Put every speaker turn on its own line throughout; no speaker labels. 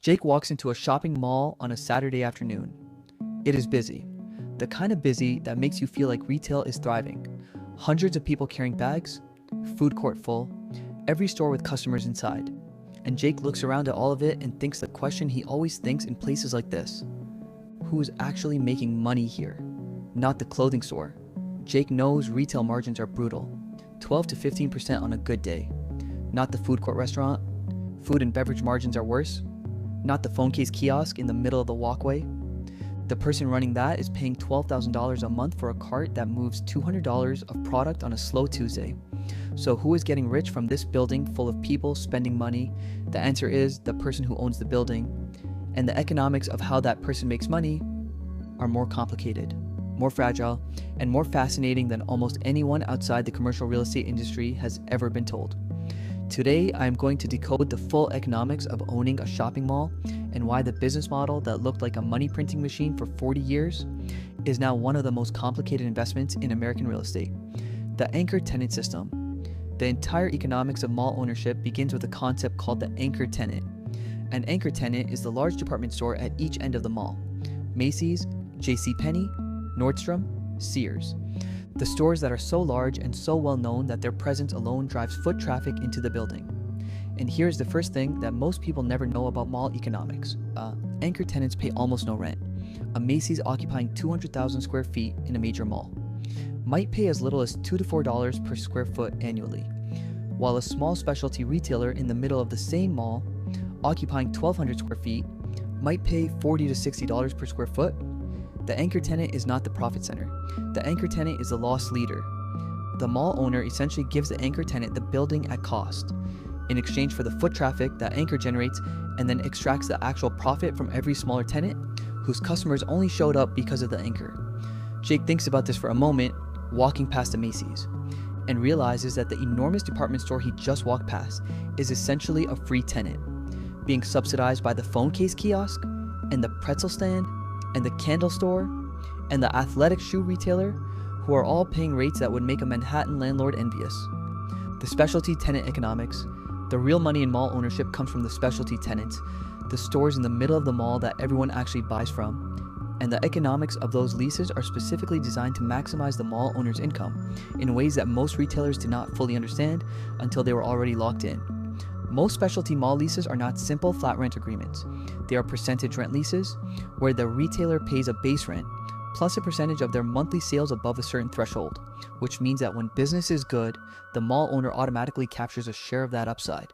Jake walks into a shopping mall on a Saturday afternoon. It is busy. The kind of busy that makes you feel like retail is thriving. Hundreds of people carrying bags, food court full, every store with customers inside. And Jake looks around at all of it and thinks the question he always thinks in places like this. Who is actually making money here? Not the clothing store. Jake knows retail margins are brutal, 12 to 15% on a good day. Not the food court restaurant. Food and beverage margins are worse. Not the phone case kiosk in the middle of the walkway. The person running that is paying $12,000 a month for a cart that moves $200 of product on a slow Tuesday. So who is getting rich from this building full of people spending money? The answer is the person who owns the building. And the economics of how that person makes money are more complicated, more fragile, and more fascinating than almost anyone outside the commercial real estate industry has ever been told. Today, I am going to decode the full economics of owning a shopping mall and why the business model that looked like a money printing machine for 40 years is now one of the most complicated investments in American real estate. The anchor tenant system. The entire economics of mall ownership begins with a concept called the anchor tenant. An anchor tenant is the large department store at each end of the mall. Macy's, JCPenney, Nordstrom, Sears. The stores that are so large and so well known that their presence alone drives foot traffic into the building. And here's the first thing that most people never know about mall economics. Anchor tenants pay almost no rent. A Macy's occupying 200,000 square feet in a major mall might pay as little as $2 to $4 per square foot annually, while a small specialty retailer in the middle of the same mall, occupying 1,200 square feet, might pay $40 to $60 per square foot. The anchor tenant is not the profit center. The anchor tenant is the loss leader. The mall owner essentially gives the anchor tenant the building at cost in exchange for the foot traffic that anchor generates, and then extracts the actual profit from every smaller tenant whose customers only showed up because of the anchor. Jake thinks about this for a moment, walking past a Macy's, and realizes that the enormous department store he just walked past is essentially a free tenant, being subsidized by the phone case kiosk, and the pretzel stand, and the candle store, and the athletic shoe retailer, who are all paying rates that would make a Manhattan landlord envious. The specialty tenant economics. The real money in mall ownership comes from the specialty tenants, the stores in the middle of the mall that everyone actually buys from. And the economics of those leases are specifically designed to maximize the mall owner's income in ways that most retailers did not fully understand until they were already locked in. Most specialty mall leases are not simple flat rent agreements. They are percentage rent leases, where the retailer pays a base rent plus a percentage of their monthly sales above a certain threshold, which means that when business is good, the mall owner automatically captures a share of that upside.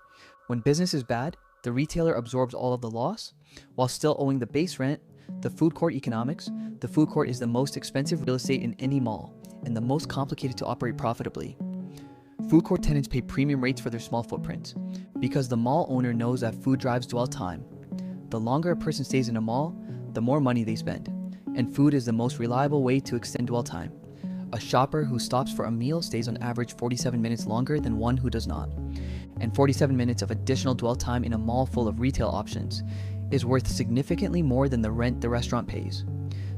When business is bad, the retailer absorbs all of the loss, while still owing the base rent. The food court economics. The food court is the most expensive real estate in any mall, and the most complicated to operate profitably. Food court tenants pay premium rates for their small footprints, because the mall owner knows that food drives dwell time. The longer a person stays in a mall, the more money they spend, and food is the most reliable way to extend dwell time. A shopper who stops for a meal stays on average 47 minutes longer than one who does not, and 47 minutes of additional dwell time in a mall full of retail options is worth significantly more than the rent the restaurant pays.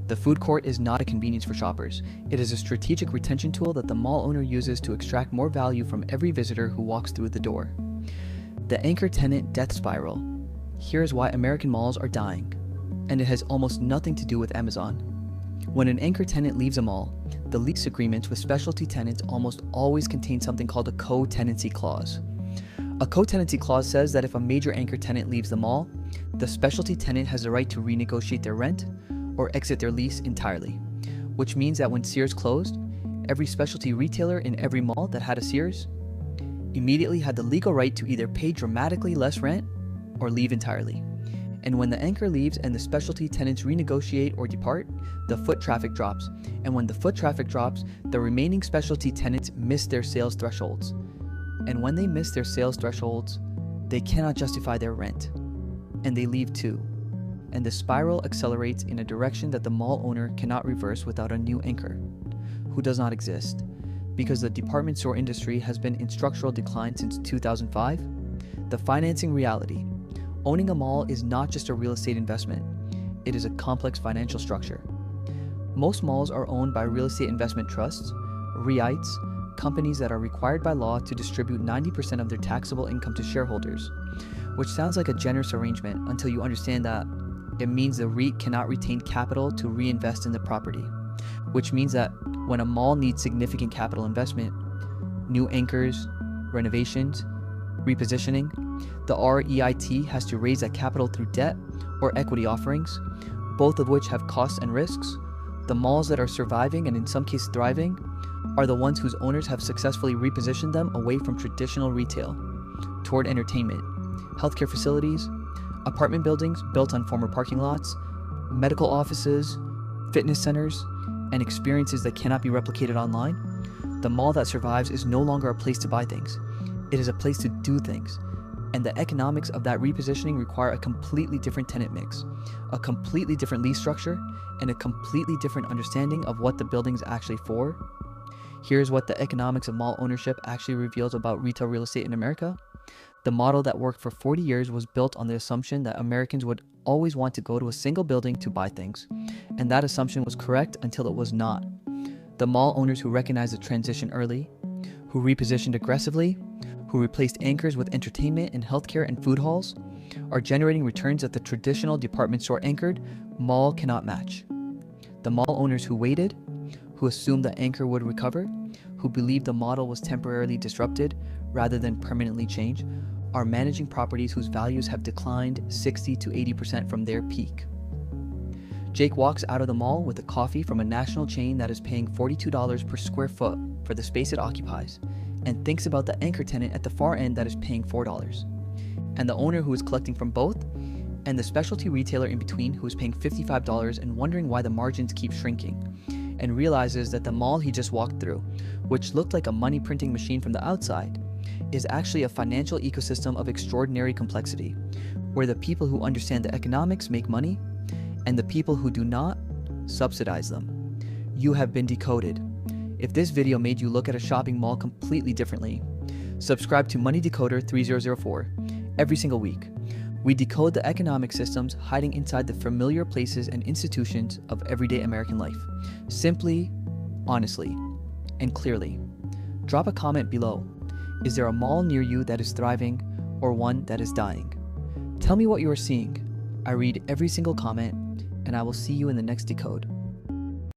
The food court is not a convenience for shoppers. It is a strategic retention tool that the mall owner uses to extract more value from every visitor who walks through the door. The anchor tenant death spiral. Here's why American malls are dying, and it has almost nothing to do with Amazon. When an anchor tenant leaves a mall, the lease agreements with specialty tenants almost always contain something called a co-tenancy clause. A co-tenancy clause says that if a major anchor tenant leaves the mall, the specialty tenant has the right to renegotiate their rent or exit their lease entirely, which means that when Sears closed, every specialty retailer in every mall that had a Sears immediately had the legal right to either pay dramatically less rent or leave entirely. And when the anchor leaves and the specialty tenants renegotiate or depart, the foot traffic drops. And when the foot traffic drops, the remaining specialty tenants miss their sales thresholds. And when they miss their sales thresholds, they cannot justify their rent, and they leave too. And the spiral accelerates in a direction that the mall owner cannot reverse without a new anchor, who does not exist, because the department store industry has been in structural decline since 2005. The financing reality. Owning a mall is not just a real estate investment, it is a complex financial structure. Most malls are owned by real estate investment trusts, REITs, companies that are required by law to distribute 90% of their taxable income to shareholders, which sounds like a generous arrangement until you understand that it means the REIT cannot retain capital to reinvest in the property, which means that when a mall needs significant capital investment, new anchors, renovations, repositioning, the REIT has to raise that capital through debt or equity offerings, both of which have costs and risks. The malls that are surviving and in some cases thriving are the ones whose owners have successfully repositioned them away from traditional retail toward entertainment, healthcare facilities, apartment buildings built on former parking lots, medical offices, fitness centers, and experiences that cannot be replicated online. The mall that survives is no longer a place to buy things. It is a place to do things. And the economics of that repositioning require a completely different tenant mix, a completely different lease structure, and a completely different understanding of what the building is actually for. Here's what the economics of mall ownership actually reveals about retail real estate in America. The model that worked for 40 years was built on the assumption that Americans would always want to go to a single building to buy things, and that assumption was correct until it was not. The mall owners who recognized the transition early, who repositioned aggressively, who replaced anchors with entertainment and healthcare and food halls, are generating returns that the traditional department store anchored mall cannot match. The mall owners who waited, who assumed the anchor would recover, who believed the model was temporarily disrupted rather than permanently changed, are managing properties whose values have declined 60 to 80% from their peak. Jake walks out of the mall with a coffee from a national chain that is paying $42 per square foot for the space it occupies, and thinks about the anchor tenant at the far end that is paying $4, and the owner who is collecting from both, and the specialty retailer in between who is paying $55 and wondering why the margins keep shrinking, and realizes that the mall he just walked through, which looked like a money printing machine from the outside, is actually a financial ecosystem of extraordinary complexity, where the people who understand the economics make money, and the people who do not subsidize them. You have been decoded. If this video made you look at a shopping mall completely differently, subscribe to Money Decoder 3004 every single week. We decode the economic systems hiding inside the familiar places and institutions of everyday American life, simply, honestly, and clearly. Drop a comment below. Is there a mall near you that is thriving or one that is dying? Tell me what you are seeing. I read every single comment, and I will see you in the next decode.